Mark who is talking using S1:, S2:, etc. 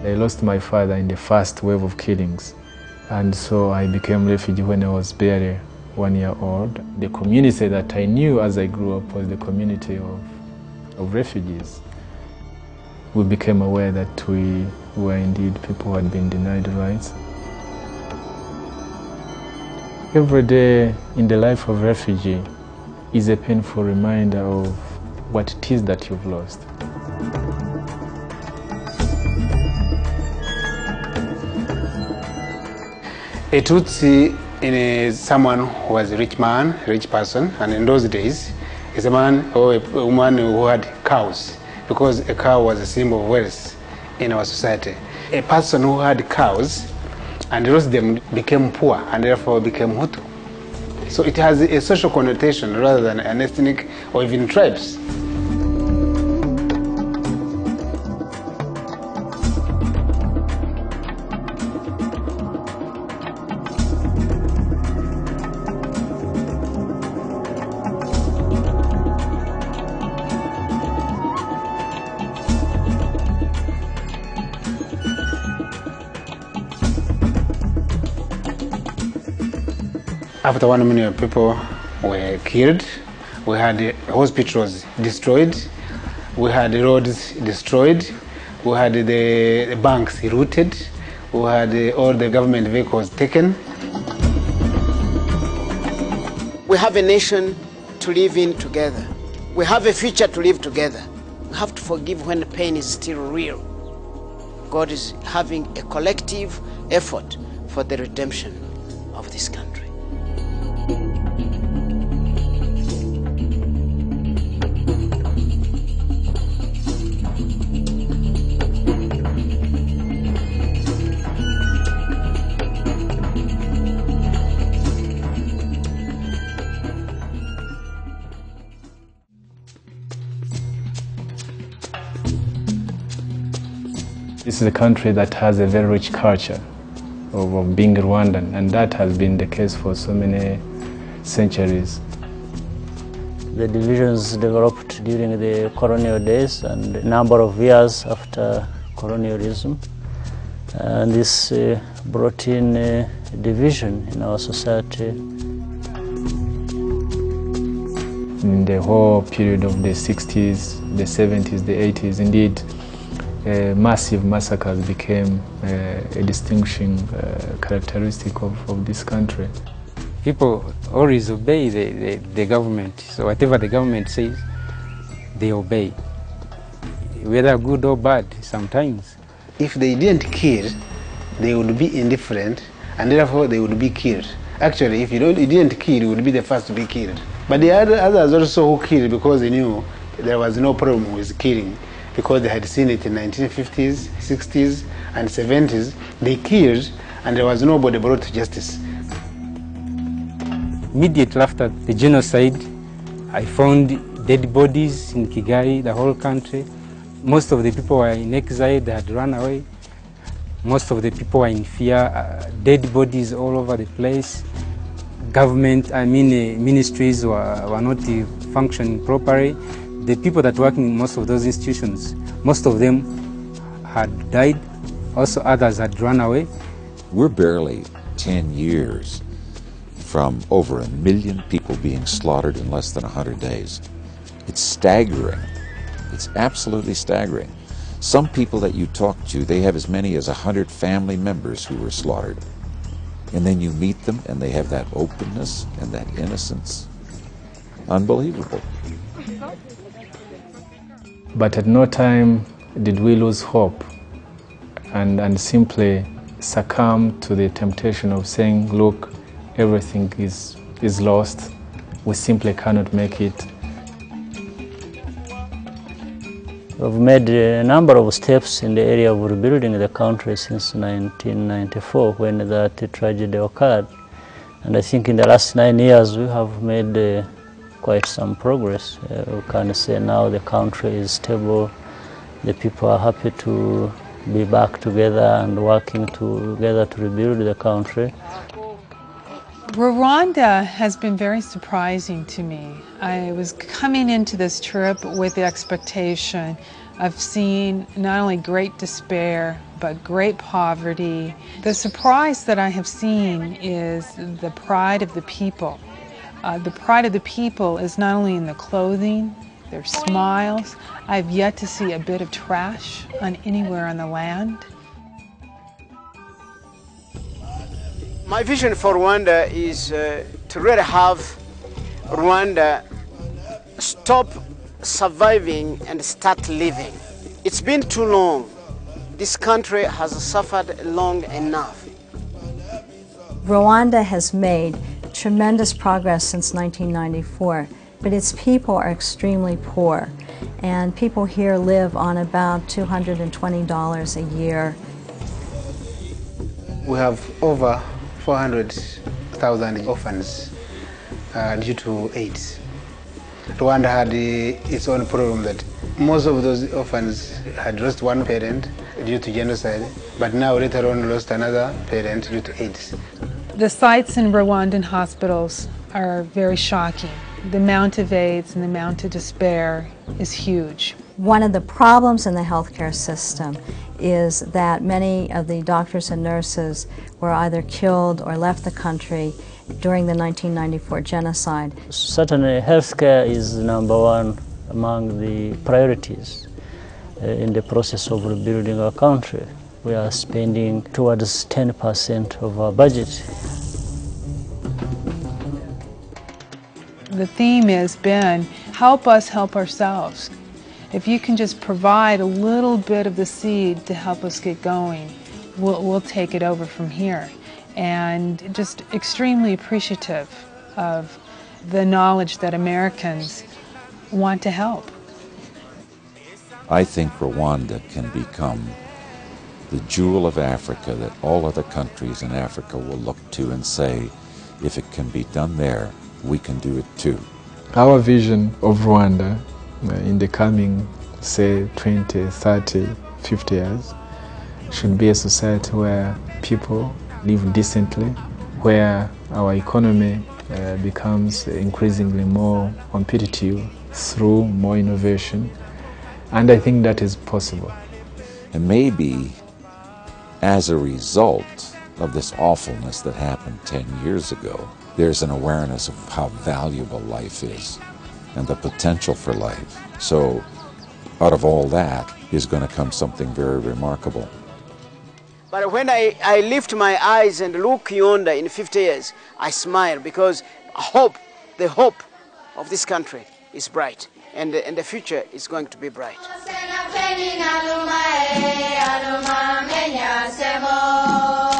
S1: I lost my father in the first wave of killings, and so I became a refugee when I was barely 1 year old. The community that I knew as I grew up was the community of refugees. We became aware that we were indeed people who had been denied rights. Every day in the life of a refugee is a painful reminder of what it is that you've lost.
S2: A Tutsi is someone who was a rich man, a rich person, and in those days, is a man or a woman who had cows, because a cow was a symbol of wealth in our society. A person who had cows and lost them became poor and therefore became Hutu. So it has a social connotation rather than an ethnic or even tribes. After 1 million people were killed, we had hospitals destroyed, we had roads destroyed, we had the banks looted, we had all the government vehicles taken.
S3: We have a nation to live in together. We have a future to live together. We have to forgive when the pain is still real. God is having a collective effort for the redemption of this country.
S1: This is a country that has a very rich culture of being Rwandan, and that has been the case for so many centuries.
S4: The divisions developed during the colonial days and a number of years after colonialism. And this brought in a division in our society.
S1: In the whole period of the 60s, the 70s, the 80s, indeed, massive massacres became a distinguishing characteristic of this country.
S5: People always obey the government, so whatever the government says, they obey, whether good or bad sometimes.
S2: If they didn't kill, they would be indifferent, and therefore they would be killed. Actually, if you didn't kill, you would be the first to be killed. But the others also who killed because they knew there was no problem with killing, because they had seen it in 1950s, 60s, and 70s. They killed, and there was nobody brought to justice.
S5: Immediately after the genocide, I found dead bodies in Kigali, the whole country. Most of the people were in exile, they had run away. Most of the people were in fear, dead bodies all over the place. Government, ministries were not functioning properly. The people that work in most of those institutions, most of them had died, also others had run away.
S6: We're barely 10 years from over 1 million people being slaughtered in less than 100 days. It's staggering. It's absolutely staggering. Some people that you talk to, they have as many as 100 family members who were slaughtered. And then you meet them and they have that openness and that innocence. Unbelievable.
S1: But at no time did we lose hope and simply succumb to the temptation of saying, look, everything is lost. We simply cannot make it.
S4: We've made a number of steps in the area of rebuilding the country since 1994 when that tragedy occurred. And I think in the last 9 years we have made quite some progress. We can say now the country is stable, the people are happy to be back together and working together to rebuild the country.
S7: Rwanda has been very surprising to me. I was coming into this trip with the expectation I've seen not only great despair, but great poverty. The surprise that I have seen is the pride of the people. The pride of the people is not only in the clothing, their smiles. I've yet to see a bit of trash anywhere on the land.
S3: My vision for Rwanda is to really have Rwanda stop surviving and start living. It's been too long. This country has suffered long enough.
S8: Rwanda has made tremendous progress since 1994, but its people are extremely poor, and people here live on about $220 a year.
S2: We have over 400,000 orphans due to AIDS. Rwanda had its own problem that most of those orphans had lost one parent due to genocide, but now later on lost another parent due to AIDS.
S7: The sights in Rwandan hospitals are very shocking. The amount of AIDS and the amount of despair is huge.
S8: One of the problems in the healthcare system is that many of the doctors and nurses were either killed or left the country during the 1994 genocide.
S4: Certainly healthcare is number one among the priorities in the process of rebuilding our country. We are spending towards 10% of our budget.
S7: The theme has been, help us help ourselves. If you can just provide a little bit of the seed to help us get going, we'll take it over from here. And just extremely appreciative of the knowledge that Americans want to help.
S6: I think Rwanda can become the jewel of Africa that all other countries in Africa will look to and say, if it can be done there, we can do it too.
S1: Our vision of Rwanda in the coming, say, 20, 30, 50 years should be a society where people live decently, where our economy becomes increasingly more competitive through more innovation, and I think that is possible.
S6: And maybe as a result of this awfulness that happened 10 years ago, there's an awareness of how valuable life is and the potential for life. So out of all that is going to come something very remarkable.
S3: But when I lift my eyes and look yonder in 50 years, I smile because the hope of this country is bright, and the future is going to be bright.
S9: Aluma, aluma, menya, semo.